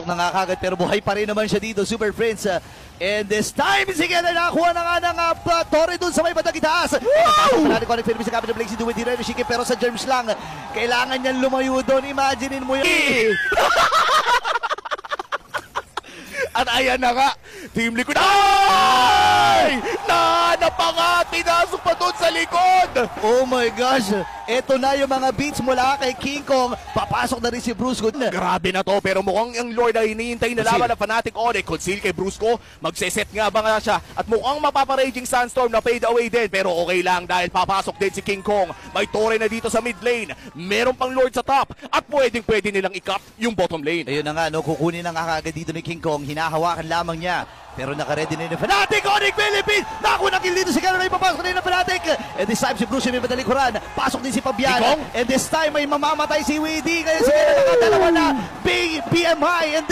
Papasok na nga kagad pero buhay pa rin naman siya dito, Super Prince. And this time, sige na nakakuha na nga ng Torre dun sa may bandang itaas. Papasok na natin kung anong sa kapit ng Blake si Duwin Tireno Shiki pero sa germs lang. Kailangan niyan lumayo doon. Imaginein mo yun. At ayan na nga, Team Liquid. Ay! Napangati na pa doon sa likod! Oh my gosh! Ito na yung mga beats mula kay King Kong. Papasok na rin si Brusco. Grabe na to, pero mukhang ang Lord ay hinihintay na laban ng Fnatic Onyx. Conceal kay Brusco, magseset nga ba nga siya? At mukhang mapaparaging Sandstorm na fade away din. Pero okay lang dahil papasok din si King Kong. May Torre na dito sa mid lane. Meron pang Lord sa top. At pwede nilang i-cut yung bottom lane. Ayun na nga, no, kukunin na nga kagad dito ni King Kong. Hinahawakan lamang niya. Pero naka-ready na yung Fnatic Onyx Philippines! Naku, nakill dito si Caroline, papasok na yung Fnatic! And this time si Bruce may madalikuran. Pasok din si Fabian. And this time may mamamatay si Weedy. Kaya si Caroline nakadalawa na BMI. And